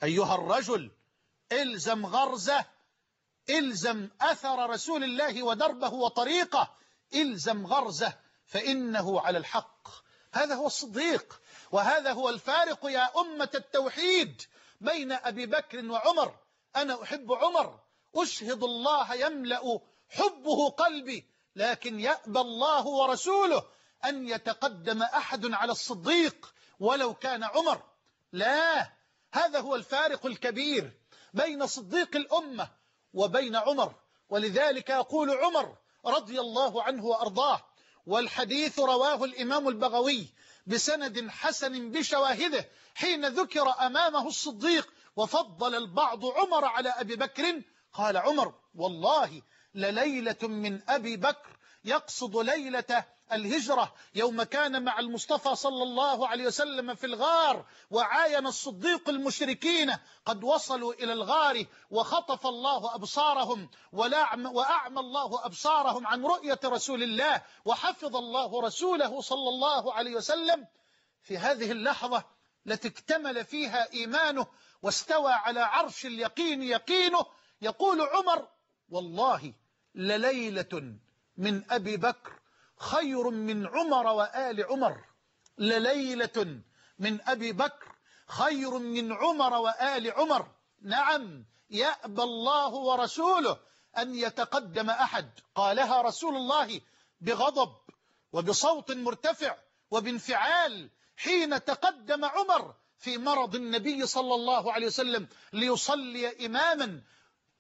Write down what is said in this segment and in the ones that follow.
أيها الرجل إلزم غرزه، إلزم أثر رسول الله ودربه وطريقه، إلزم غرزه فإنه على الحق. هذا هو الصديق، وهذا هو الفارق يا أمة التوحيد بين أبي بكر وعمر. أنا أحب عمر، أشهد الله يملأ حبه قلبي، لكن يأبى الله ورسوله أن يتقدم أحد على الصديق ولو كان عمر. لا، هذا هو الفارق الكبير بين صديق الأمة وبين عمر. ولذلك يقول عمر رضي الله عنه وأرضاه، والحديث رواه الإمام البغوي بسند حسن بشواهده، حين ذكر أمامه الصديق وفضل البعض عمر على أبي بكر، قال عمر: والله لليلة من أبي بكر، يقصد ليلة الهجرة يوم كان مع المصطفى صلى الله عليه وسلم في الغار، وعاين الصديق المشركين قد وصلوا إلى الغار، وخطف الله أبصارهم وأعمى الله أبصارهم عن رؤية رسول الله، وحفظ الله رسوله صلى الله عليه وسلم. في هذه اللحظة التي اكتمل فيها إيمانه واستوى على عرش اليقين يقينه، يقول عمر: والله لليلة من أبي بكر خير من عمر وآل عمر. لليلة من أبي بكر خير من عمر وآل عمر. نعم، يأبى الله ورسوله أن يتقدم أحد. قالها رسول الله بغضب وبصوت مرتفع وبانفعال حين تقدم عمر في مرض النبي صلى الله عليه وسلم ليصلي إماما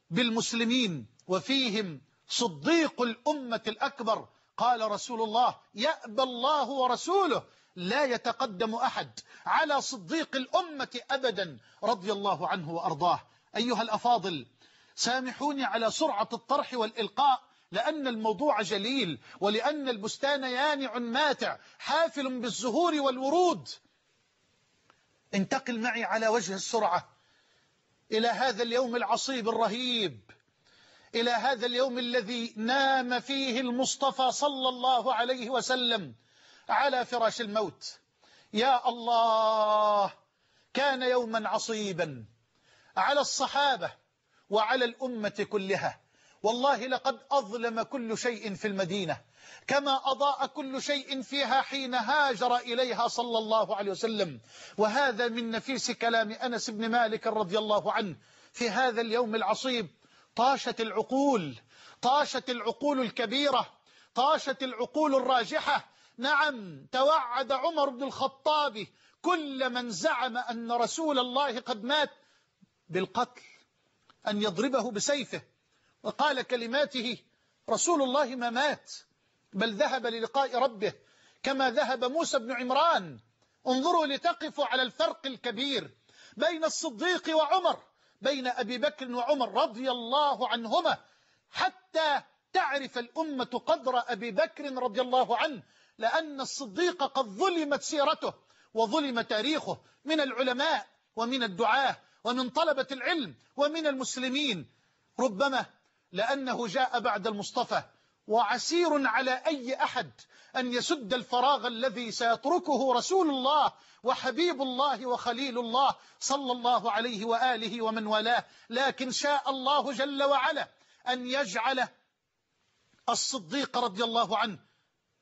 بالمسلمين وفيهم صديق الأمة الأكبر. قال رسول الله: يأبى الله ورسوله لا يتقدم أحد على صديق الأمة أبدا، رضي الله عنه وأرضاه. أيها الأفاضل، سامحوني على سرعة الطرح والإلقاء، لأن الموضوع جليل، ولأن البستان يانع ماتع حافل بالزهور والورود. انتقل معي على وجه السرعة إلى هذا اليوم العصيب الرهيب، إلى هذا اليوم الذي نام فيه المصطفى صلى الله عليه وسلم على فراش الموت. يا الله، كان يوما عصيبا على الصحابة وعلى الأمة كلها. والله لقد أظلم كل شيء في المدينة كما أضاء كل شيء فيها حين هاجر إليها صلى الله عليه وسلم. وهذا من نفيس كلام أنس بن مالك رضي الله عنه في هذا اليوم العصيب. طاشت العقول الكبيرة، طاشت العقول الراجحة. نعم، توعد عمر بن الخطاب كل من زعم أن رسول الله قد مات بالقتل، أن يضربه بسيفه. وقال كلماته: رسول الله ما مات، بل ذهب للقاء ربه كما ذهب موسى بن عمران. انظروا لتقفوا على الفرق الكبير بين الصديق وعمر، بين أبي بكر وعمر رضي الله عنهما، حتى تعرف الأمة قدر أبي بكر رضي الله عنه، لأن الصديق قد ظلمت سيرته وظلم تاريخه من العلماء ومن الدعاة ومن طلبة العلم ومن المسلمين، ربما لأنه جاء بعد المصطفى، وعسير على أي أحد أن يسد الفراغ الذي سيتركه رسول الله وحبيب الله وخليل الله صلى الله عليه وآله ومن والاه. لكن شاء الله جل وعلا أن يجعل الصديق رضي الله عنه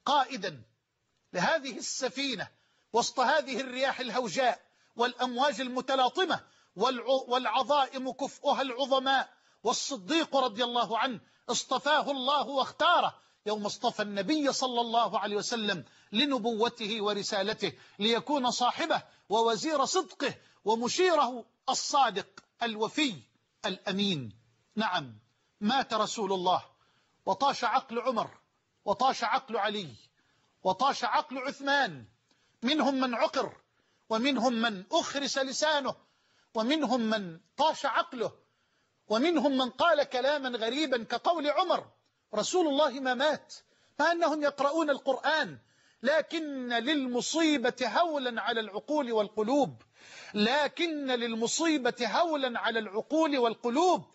قائدا لهذه السفينة وسط هذه الرياح الهوجاء والأمواج المتلاطمة والعظائم كفؤها العظماء. والصديق رضي الله عنه اصطفاه الله واختاره يوم اصطفى النبي صلى الله عليه وسلم لنبوته ورسالته، ليكون صاحبه ووزير صدقه ومشيره الصادق الوفي الأمين. نعم، مات رسول الله، وطاش عقل عمر، وطاش عقل علي، وطاش عقل عثمان. منهم من عقر، ومنهم من أخرس لسانه، ومنهم من طاش عقله، ومنهم من قال كلاما غريبا كقول عمر: رسول الله ما مات، مع أنهم يقرؤون القرآن، لكن للمصيبة هولا على العقول والقلوب، لكن للمصيبة هولا على العقول والقلوب.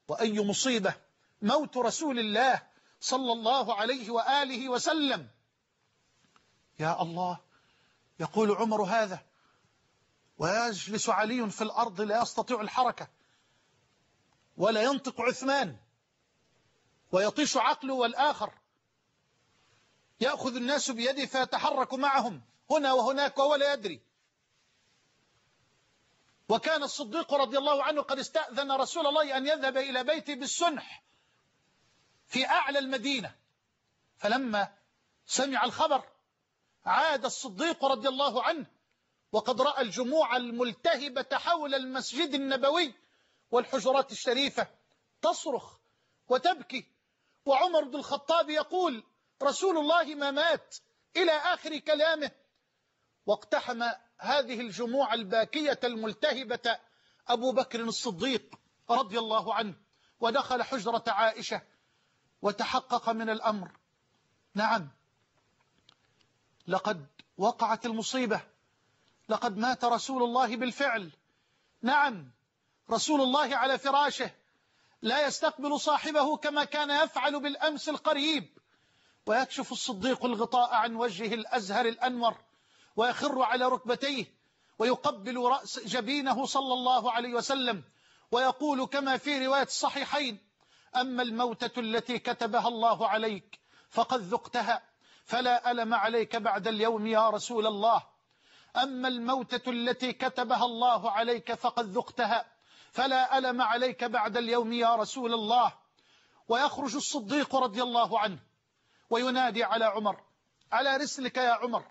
وأي مصيبة موت رسول الله صلى الله عليه وآله وسلم. يا الله، يقول عمر هذا ويجلس علي في الأرض لا يستطيع الحركة، ولا ينطق عثمان، ويطيش عقله، والآخر يأخذ الناس بيده فيتحرك معهم هنا وهناك وهو لا يدري. وكان الصديق رضي الله عنه قد استأذن رسول الله أن يذهب إلى بيته بالسنح في أعلى المدينة، فلما سمع الخبر عاد الصديق رضي الله عنه وقد رأى الجموع الملتهبة حول المسجد النبوي والحجرات الشريفة تصرخ وتبكي، وعمر بن الخطاب يقول رسول الله ما مات إلى آخر كلامه. واقتحم هذه الجموع الباكية الملتهبة أبو بكر الصديق رضي الله عنه، ودخل حجرة عائشة وتحقق من الأمر. نعم، لقد وقعت المصيبة، لقد مات رسول الله بالفعل. نعم، رسول الله على فراشه لا يستقبل صاحبه كما كان يفعل بالأمس القريب، ويكشف الصديق الغطاء عن وجهه الأزهر الأنور ويخر على ركبتيه ويقبل رأس جبينه صلى الله عليه وسلم، ويقول كما في رواية الصحيحين: أما الموتة التي كتبها الله عليك فقد ذقتها، فلا ألم عليك بعد اليوم يا رسول الله. أما الموتة التي كتبها الله عليك فقد ذقتها، فلا ألم عليك بعد اليوم يا رسول الله. ويخرج الصديق رضي الله عنه وينادي على عمر: على رسلك يا عمر،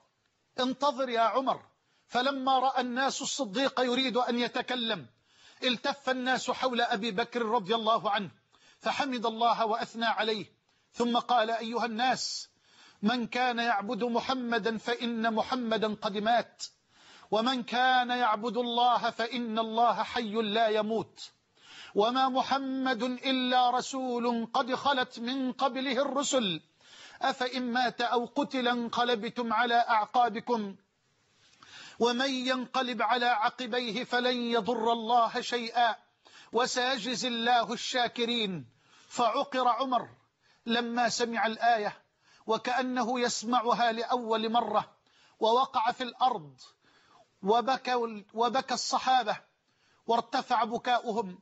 انتظر يا عمر. فلما رأى الناس الصديق يريد أن يتكلم التف الناس حول أبي بكر رضي الله عنه، فحمد الله وأثنى عليه، ثم قال: أيها الناس، من كان يعبد محمدا فإن محمدا قد مات، ومن كان يعبد الله فإن الله حي لا يموت، وما محمد إلا رسول قد خلت من قبله الرسل، أفإن مات أو قتل انقلبتم على أعقابكم، ومن ينقلب على عقبيه فلن يضر الله شيئا، وسيجزي الله الشاكرين. فعقر عمر لما سمع الآية وكأنه يسمعها لأول مرة، ووقع في الأرض وبكى الصحابة، وارتفع بكاؤهم،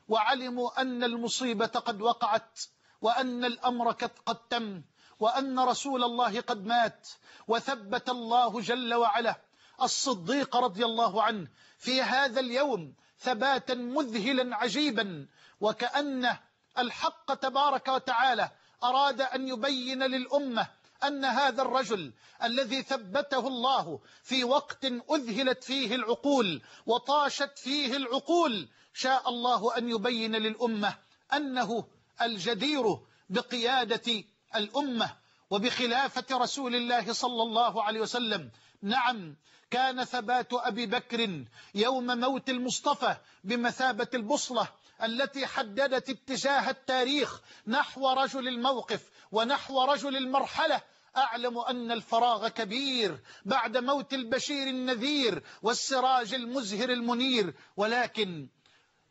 وعلموا أن المصيبة قد وقعت، وأن الأمر قد تم، وأن رسول الله قد مات. وثبت الله جل وعلا الصديق رضي الله عنه في هذا اليوم ثباتا مذهلا عجيبا، وكأن الحق تبارك وتعالى أراد أن يبين للأمة أن هذا الرجل الذي ثبته الله في وقت أذهلت فيه العقول وطاشت فيه العقول، شاء الله أن يبين للأمة أنه الجدير بقيادة الأمة وبخلافة رسول الله صلى الله عليه وسلم. نعم، كان ثبات أبي بكر يوم موت المصطفى بمثابة البوصلة التي حددت اتجاه التاريخ نحو رجل الموقف ونحو رجل المرحلة. أعلم أن الفراغ كبير بعد موت البشير النذير والسراج المزهر المنير، ولكن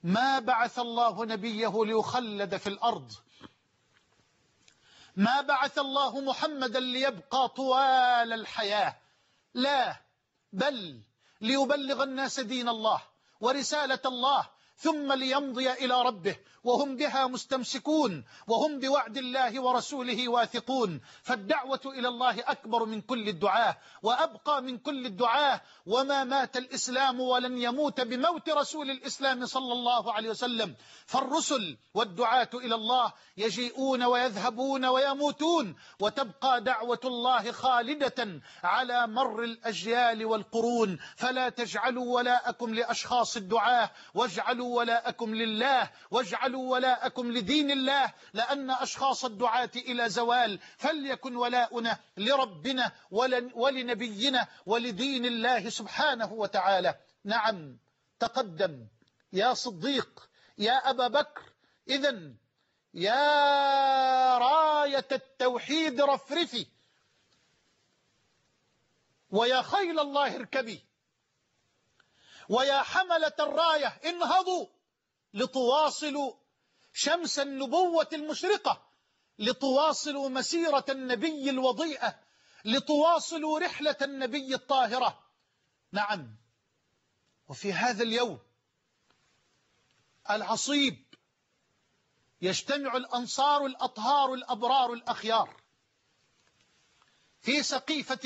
ما بعث الله نبيه ليخلد في الأرض، ما بعث الله محمدا ليبقى طوال الحياة، لا، بل ليبلغ الناس دين الله ورسالة الله، ثم ليمضي إلى ربه وهم بها مستمسكون، وهم بوعد الله ورسوله واثقون. فالدعوة إلى الله أكبر من كل الدعاة وأبقى من كل الدعاة، وما مات الإسلام ولن يموت بموت رسول الإسلام صلى الله عليه وسلم. فالرسل والدعاة إلى الله يجيئون ويذهبون ويموتون، وتبقى دعوة الله خالدة على مر الأجيال والقرون. فلا تجعلوا ولاءكم لأشخاص الدعاة، واجعلوا ولاءكم لله، واجعلوا ولاءكم لدين الله، لأن أشخاص الدعاة إلى زوال، فليكن ولاؤنا لربنا ولنبينا ولدين الله سبحانه وتعالى. نعم، تقدم يا صديق يا أبا بكر، إذن يا راية التوحيد رفرفي، ويا خيل الله اركبي، ويا حملة الراية انهضوا لتواصلوا شمس النبوة المشرقة، لتواصلوا مسيرة النبي الوضيئة، لتواصلوا رحلة النبي الطاهرة. نعم، وفي هذا اليوم العصيب يجتمع الأنصار الأطهار الأبرار الأخيار في سقيفة